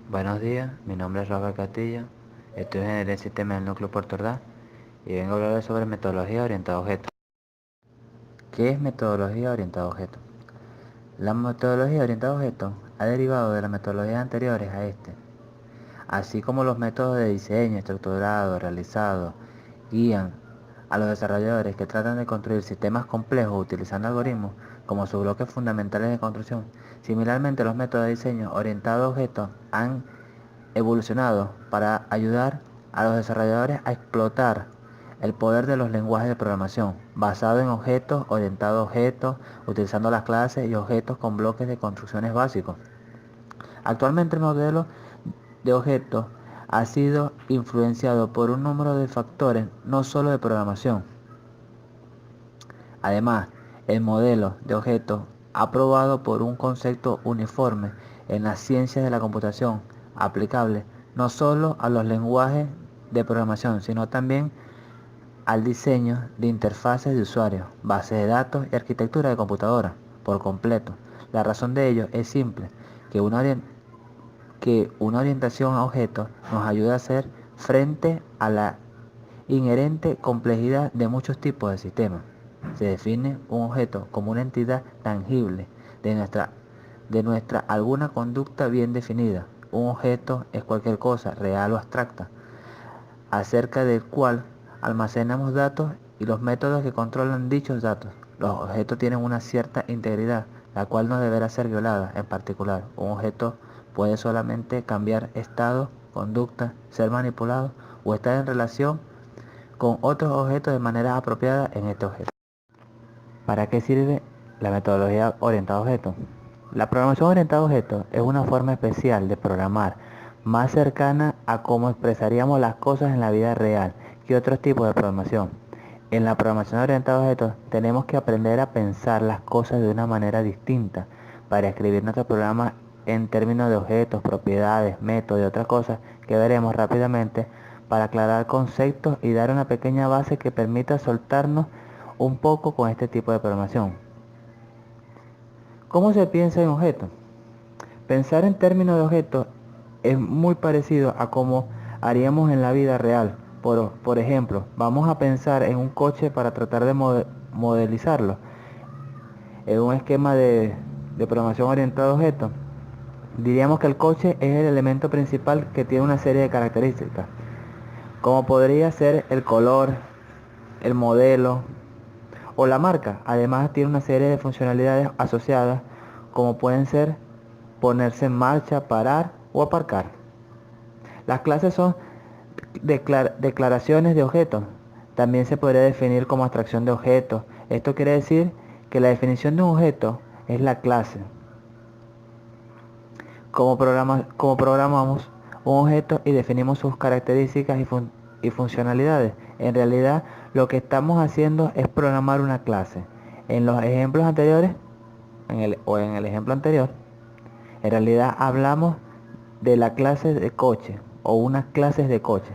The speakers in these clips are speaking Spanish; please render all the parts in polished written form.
Buenos días, mi nombre es Rafael Castillo, estudio Ingeniería en Sistemas del Núcleo Puerto Ordaz y vengo a hablar sobre metodología orientada a objetos. ¿Qué es metodología orientada a objetos? La metodología orientada a objetos ha derivado de las metodologías anteriores a este, así como los métodos de diseño estructurado, realizado, guían a los desarrolladores que tratan de construir sistemas complejos utilizando algoritmos como sus bloques fundamentales de construcción. Similarmente, los métodos de diseño orientados a objetos han evolucionado para ayudar a los desarrolladores a explotar el poder de los lenguajes de programación, basado en objetos, orientado a objetos, utilizando las clases y objetos con bloques de construcciones básicos. Actualmente el modelo de objetos ha sido influenciado por un número de factores, no solo de programación. Además, el modelo de objetos aprobado por un concepto uniforme en las ciencias de la computación, aplicable no solo a los lenguajes de programación, sino también al diseño de interfaces de usuario, bases de datos y arquitectura de computadora por completo. La razón de ello es simple, que una orientación a objetos nos ayuda a hacer frente a la inherente complejidad de muchos tipos de sistemas. Se define un objeto como una entidad tangible de nuestra alguna conducta bien definida. Un objeto es cualquier cosa, real o abstracta, acerca del cual almacenamos datos y los métodos que controlan dichos datos. Los objetos tienen una cierta integridad, la cual no deberá ser violada. En particular, un objeto puede solamente cambiar estado, conducta, ser manipulado o estar en relación con otros objetos de manera apropiada en este objeto. ¿Para qué sirve la metodología orientada a objetos? La programación orientada a objetos es una forma especial de programar más cercana a cómo expresaríamos las cosas en la vida real que otros tipos de programación. En la programación orientada a objetos tenemos que aprender a pensar las cosas de una manera distinta para escribir nuestro programa en términos de objetos, propiedades, métodos y otras cosas que veremos rápidamente para aclarar conceptos y dar una pequeña base que permita soltarnos un poco con este tipo de programación. ¿Cómo se piensa en objetos? Pensar en términos de objetos es muy parecido a cómo haríamos en la vida real. Por ejemplo, vamos a pensar en un coche para tratar de modelizarlo. En un esquema de programación orientada a objetos, diríamos que el coche es el elemento principal que tiene una serie de características, como podría ser el color, el modelo, o la marca. Además tiene una serie de funcionalidades asociadas como pueden ser ponerse en marcha, parar o aparcar. Las clases son declaraciones de objetos. También se podría definir como abstracción de objetos. Esto quiere decir que la definición de un objeto es la clase. Como programamos un objeto y definimos sus características y funcionalidades. En realidad, lo que estamos haciendo es programar una clase. En los ejemplos anteriores, en el ejemplo anterior, en realidad hablamos de la clase de coche o unas clases de coche.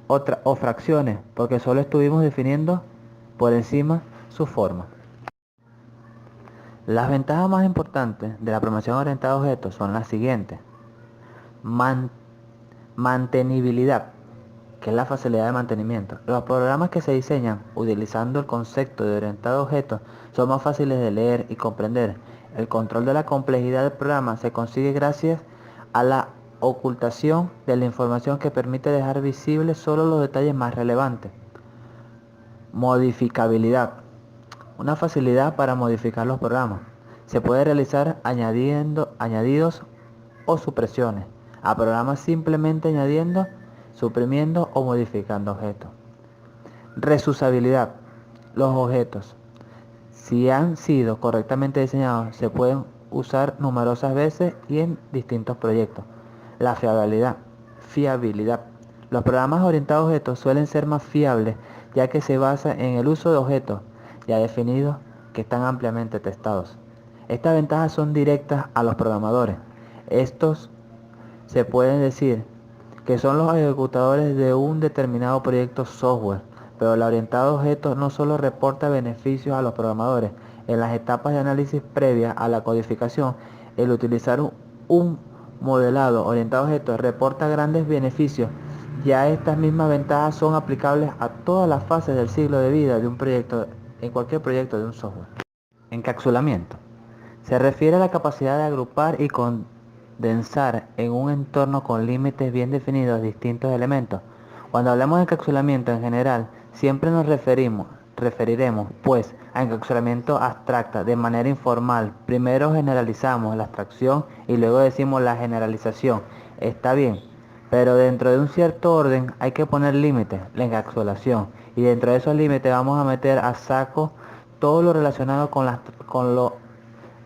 O fracciones, porque solo estuvimos definiendo por encima su forma. Las ventajas más importantes de la programación orientada a objetos son las siguientes. Man- Mantenibilidad, que es la facilidad de mantenimiento. Los programas que se diseñan utilizando el concepto de orientado a objetos son más fáciles de leer y comprender. El control de la complejidad del programa se consigue gracias a la ocultación de la información que permite dejar visibles solo los detalles más relevantes. Modificabilidad, una facilidad para modificar los programas. Se puede realizar añadidos o supresiones a programas simplemente añadiendo, suprimiendo o modificando objetos. Reusabilidad. Los objetos, si han sido correctamente diseñados, se pueden usar numerosas veces y en distintos proyectos. La fiabilidad. Los programas orientados a objetos suelen ser más fiables ya que se basa en el uso de objetos ya definidos que están ampliamente testados. Estas ventajas son directas a los programadores. Estos se pueden decir que son los ejecutadores de un determinado proyecto software, pero la orientada a objetos no solo reporta beneficios a los programadores. En las etapas de análisis previas a la codificación, el utilizar un modelado orientado a objetos reporta grandes beneficios. Ya estas mismas ventajas son aplicables a todas las fases del ciclo de vida de un proyecto, en cualquier proyecto de un software. Encapsulamiento. Se refiere a la capacidad de agrupar y condensar en un entorno con límites bien definidos distintos elementos. Cuando hablamos de encapsulamiento en general, siempre nos referiremos pues a encapsulamiento abstracta de manera informal. Primero generalizamos la abstracción y luego decimos la generalización. Está bien, pero dentro de un cierto orden hay que poner límites, la encapsulación, y dentro de esos límites vamos a meter a saco todo lo relacionado con lo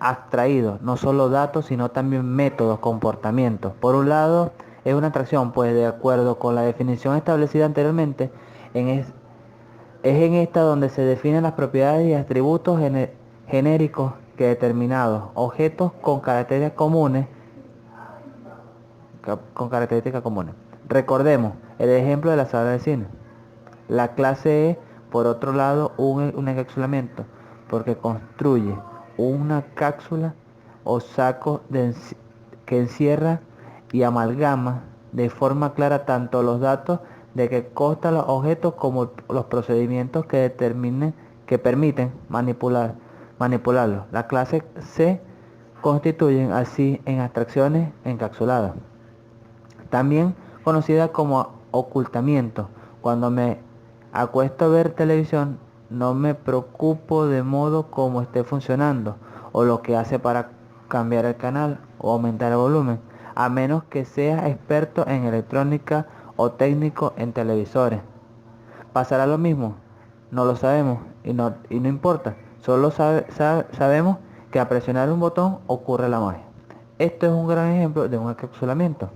abstraído, no solo datos, sino también métodos, comportamientos. Por un lado, es una abstracción, pues de acuerdo con la definición establecida anteriormente, es en esta donde se definen las propiedades y atributos genéricos que determinados objetos con características comunes. Recordemos el ejemplo de la sala de cine. La clase E, por otro lado, un encapsulamiento, porque construye una cápsula o saco que encierra y amalgama de forma clara tanto los datos de que constan los objetos como los procedimientos que permiten manipularlos. La clase C constituyen así en abstracciones encapsuladas, también conocida como ocultamiento. Cuando me acuesto a ver televisión, no me preocupo de modo como esté funcionando o lo que hace para cambiar el canal o aumentar el volumen, a menos que sea experto en electrónica o técnico en televisores. ¿Pasará lo mismo? No lo sabemos y no importa, solo sabemos que al presionar un botón ocurre la magia. Esto es un gran ejemplo de un encapsulamiento.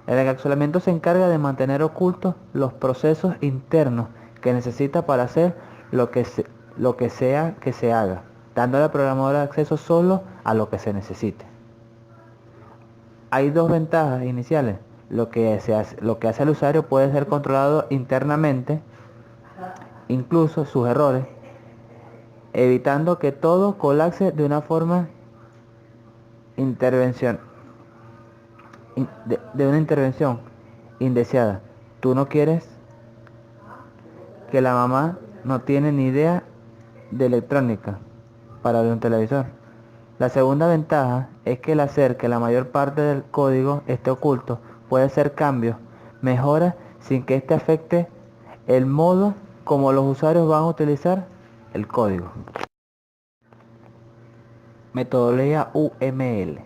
El encapsulamiento se encarga de mantener ocultos los procesos internos que necesita para hacer lo que sea que se haga, dándole al programador acceso solo a lo que se necesite. Hay dos ventajas iniciales. Lo que hace el usuario puede ser controlado internamente, incluso sus errores, evitando que todo colapse de una forma intervención de una intervención indeseada. Tú no quieres que la mamá no tiene ni idea de electrónica para ver un televisor. La segunda ventaja es que el hacer que la mayor parte del código esté oculto puede hacer cambios, mejoras sin que este afecte el modo como los usuarios van a utilizar el código. Metodología UML.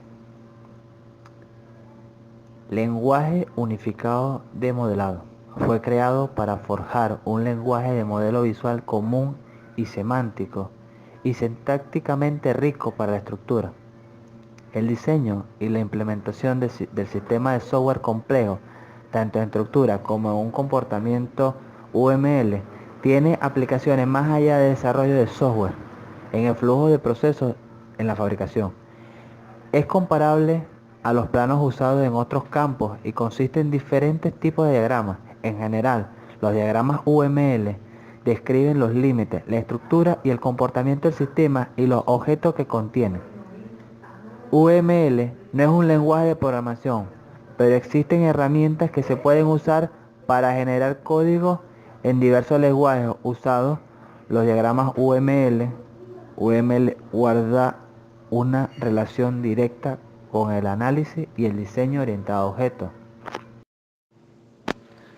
Lenguaje unificado de modelado. Fue creado para forjar un lenguaje de modelo visual común y semántico y sintácticamente rico para la estructura. El diseño y la implementación del sistema de software complejo, tanto en estructura como en un comportamiento UML, tiene aplicaciones más allá del desarrollo de software, en el flujo de procesos en la fabricación. Es comparable a los planos usados en otros campos y consiste en diferentes tipos de diagramas. En general, los diagramas UML describen los límites, la estructura y el comportamiento del sistema y los objetos que contiene. UML no es un lenguaje de programación, pero existen herramientas que se pueden usar para generar código en diversos lenguajes usados. Los diagramas UML guarda una relación directa con el análisis y el diseño orientado a objetos.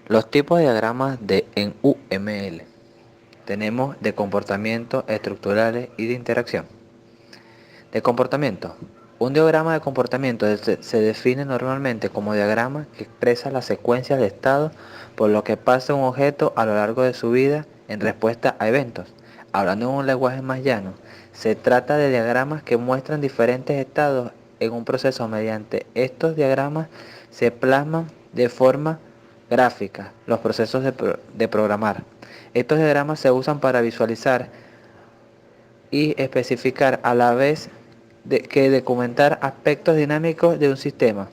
Los tipos de diagramas en UML. Tenemos de comportamiento, estructurales y de interacción. De comportamiento. Un diagrama de comportamiento se define normalmente como diagrama que expresa las secuencias de estados por lo que pasa un objeto a lo largo de su vida en respuesta a eventos. Hablando en un lenguaje más llano, se trata de diagramas que muestran diferentes estados en un proceso. Mediante estos diagramas se plasman de forma gráfica los procesos de programar. Estos diagramas se usan para visualizar y especificar a la vez que documentar aspectos dinámicos de un sistema.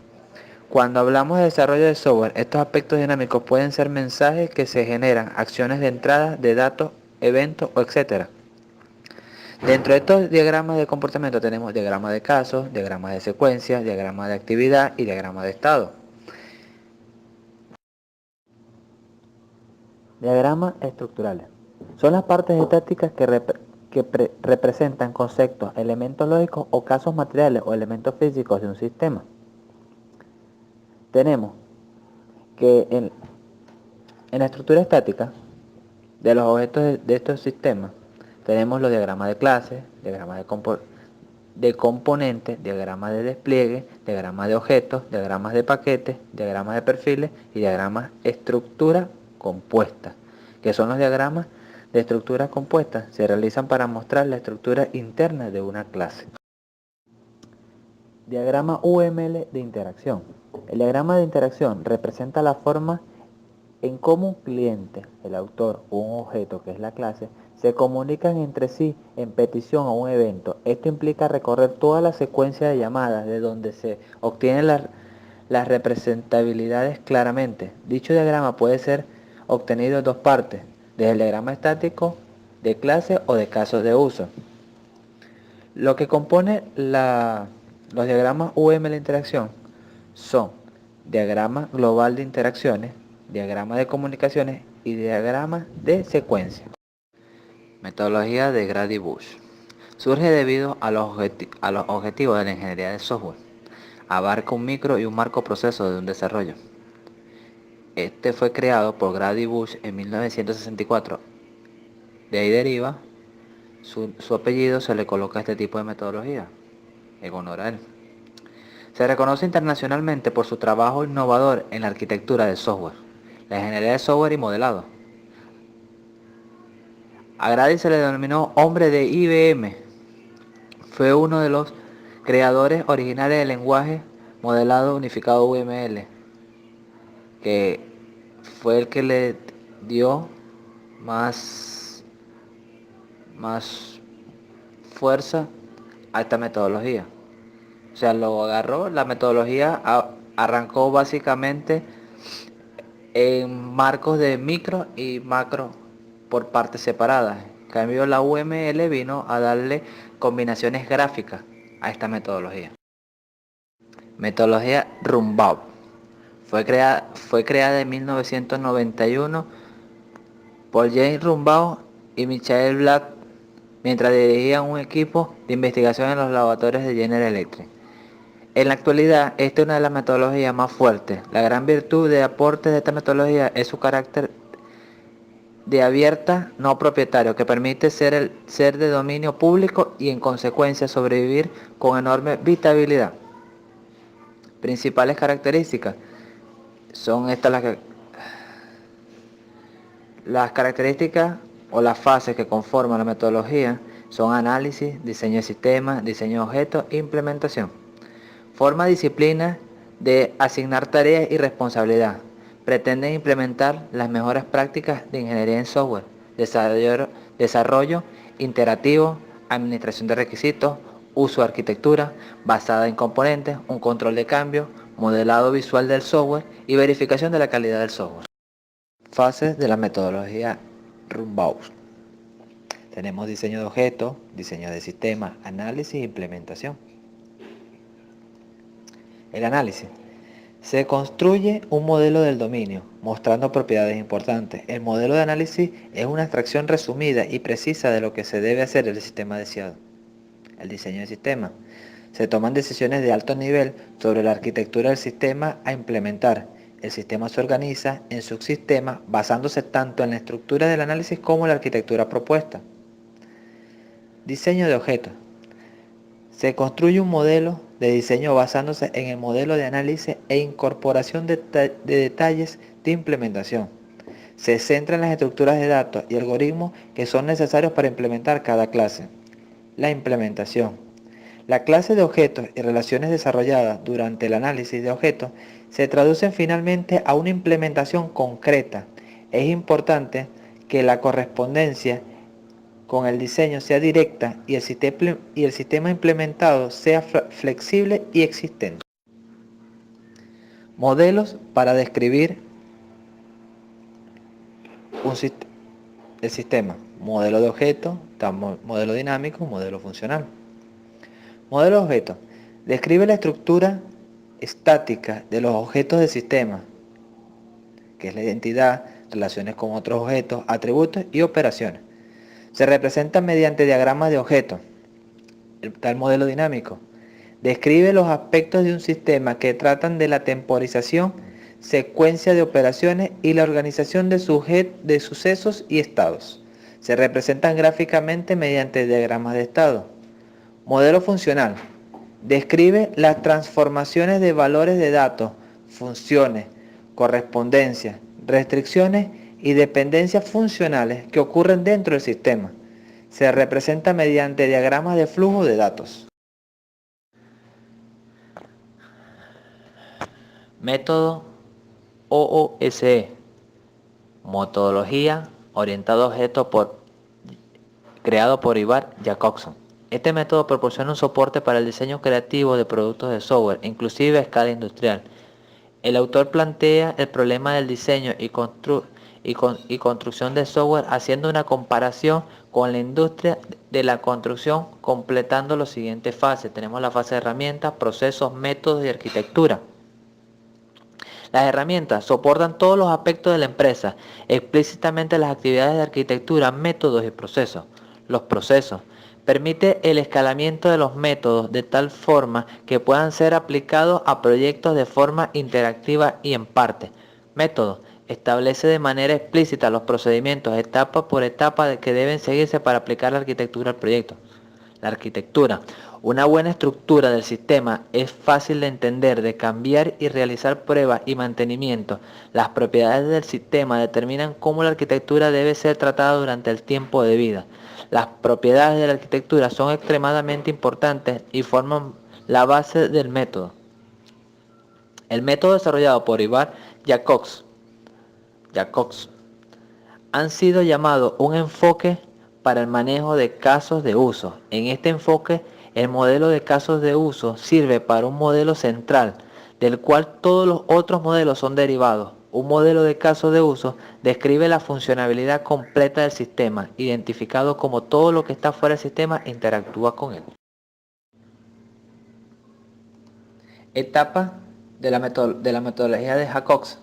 Cuando hablamos de desarrollo de software, estos aspectos dinámicos pueden ser mensajes que se generan, acciones de entrada de datos, eventos, etc. Dentro de estos diagramas de comportamiento tenemos diagramas de casos, diagramas de secuencias, diagramas de actividad y diagramas de estado. Diagramas estructurales. Son las partes estáticas que representan conceptos, elementos lógicos o casos materiales o elementos físicos de un sistema. Tenemos que en la estructura estática de los objetos de estos sistemas tenemos los diagramas de clases, diagramas de componentes, diagramas de despliegue, diagramas de objetos, diagramas de paquetes, diagramas de perfiles y diagramas estructura compuesta, que son los diagramas de estructuras compuestas. Se realizan para mostrar la estructura interna de una clase. Diagrama UML de interacción. El diagrama de interacción representa la forma en cómo un cliente, el autor o un objeto que es la clase se comunican entre sí en petición a un evento. Esto implica recorrer toda la secuencia de llamadas de donde se obtienen las representabilidades claramente. Dicho diagrama puede ser obtenido en dos partes, desde el diagrama estático de clase o de casos de uso. Lo que compone los diagramas UML de interacción son diagrama global de interacciones, diagrama de comunicaciones y diagrama de secuencia. Metodología de Grady-Bush. Surge debido a los objetivos de la ingeniería de software. Abarca un micro y un macro proceso de un desarrollo. Este fue creado por Grady-Bush en 1964. De ahí deriva su apellido, se le coloca este tipo de metodología, en honor a él. Se reconoce internacionalmente por su trabajo innovador en la arquitectura del software, la ingeniería de software y modelado. A Grady se le denominó hombre de IBM. Fue uno de los creadores originales del lenguaje modelado unificado UML, que fue el que le dio más fuerza a esta metodología. O sea, lo agarró, la metodología arrancó básicamente en marcos de micro y macro por partes separadas. En cambio, la UML vino a darle combinaciones gráficas a esta metodología. Metodología Rumbaugh. Fue creada en 1991 por James Rumbaugh y Michael Black mientras dirigían un equipo de investigación en los laboratorios de General Electric. En la actualidad, esta es una de las metodologías más fuertes. La gran virtud de aporte de esta metodología es su carácter de abierta no propietario, que permite ser de dominio público y en consecuencia sobrevivir con enorme vitabilidad. Principales características son estas las características o las fases que conforman la metodología son análisis, diseño de sistemas, diseño de objetos e implementación. Forma disciplina de asignar tareas y responsabilidad. Pretenden implementar las mejores prácticas de ingeniería en software, desarrollo interactivo, administración de requisitos, uso de arquitectura basada en componentes, un control de cambio, modelado visual del software y verificación de la calidad del software. Fases de la metodología Rumbaugh. Tenemos diseño de objetos, diseño de sistemas, análisis e implementación. El análisis. Se construye un modelo del dominio, mostrando propiedades importantes. El modelo de análisis es una extracción resumida y precisa de lo que se debe hacer en el sistema deseado. El diseño del sistema. Se toman decisiones de alto nivel sobre la arquitectura del sistema a implementar. El sistema se organiza en subsistemas basándose tanto en la estructura del análisis como en la arquitectura propuesta. Diseño de objetos. Se construye un modelo de diseño basándose en el modelo de análisis e incorporación de detalles de implementación. Se centra en las estructuras de datos y algoritmos que son necesarios para implementar cada clase. La implementación. La clase de objetos y relaciones desarrolladas durante el análisis de objetos se traducen finalmente a una implementación concreta. Es importante que la correspondencia con el diseño sea directa y el sistema implementado sea flexible y existente. Modelos para describir el sistema. Modelo de objeto, Está modelo dinámico, modelo funcional. Modelo de objeto. Describe la estructura estática de los objetos del sistema, que es la identidad, relaciones con otros objetos, atributos y operaciones. Se representa mediante diagramas de objetos. Está el modelo dinámico. Describe los aspectos de un sistema que tratan de la temporización, secuencia de operaciones y la organización de sucesos y estados. Se representan gráficamente mediante diagramas de estado. Modelo funcional. Describe las transformaciones de valores de datos, funciones, correspondencias, restricciones y dependencias funcionales que ocurren dentro del sistema. Se representa mediante diagramas de flujo de datos. Método OOSE. Metodología orientada a objetos creado por Ivar Jacobson. Este método proporciona un soporte para el diseño creativo de productos de software, inclusive a escala industrial. El autor plantea el problema del diseño y construcción de software haciendo una comparación con la industria de la construcción, completando las siguientes fases. Tenemos la fase de herramientas, procesos, métodos y arquitectura. Las herramientas soportan todos los aspectos de la empresa, explícitamente las actividades de arquitectura, métodos y procesos. Los procesos permite el escalamiento de los métodos de tal forma que puedan ser aplicados a proyectos de forma interactiva y en parte. Método establece de manera explícita los procedimientos etapa por etapa que deben seguirse para aplicar la arquitectura al proyecto. La arquitectura. Una buena estructura del sistema es fácil de entender, de cambiar y realizar pruebas y mantenimiento. Las propiedades del sistema determinan cómo la arquitectura debe ser tratada durante el tiempo de vida. Las propiedades de la arquitectura son extremadamente importantes y forman la base del método. El método desarrollado por Ivar Jacobson han sido llamado un enfoque para el manejo de casos de uso. En este enfoque, el modelo de casos de uso sirve para un modelo central, del cual todos los otros modelos son derivados. Un modelo de casos de uso describe la funcionalidad completa del sistema, identificado como todo lo que está fuera del sistema interactúa con él. Etapas de la metodología de Jacobson.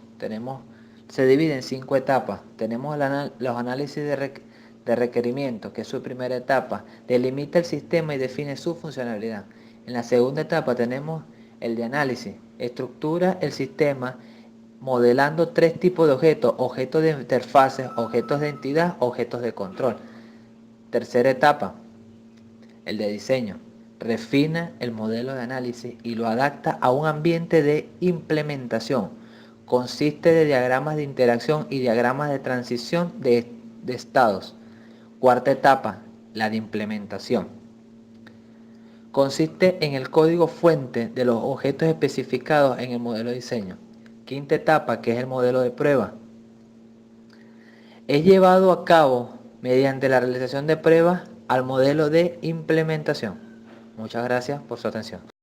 Se divide en 5 etapas. Tenemos los análisis de requerimientos, que es su primera etapa. Delimita el sistema y define su funcionalidad. En la segunda etapa tenemos el de análisis. Estructura el sistema modelando 3 tipos de objetos: objetos de interfaces, objetos de entidad, objetos de control. Tercera etapa, el de diseño. Refina el modelo de análisis y lo adapta a un ambiente de implementación. Consiste de diagramas de interacción y diagramas de transición de estados. Cuarta etapa, la de implementación. Consiste en el código fuente de los objetos especificados en el modelo de diseño. Quinta etapa, que es el modelo de prueba. Es llevado a cabo mediante la realización de pruebas al modelo de implementación. Muchas gracias por su atención.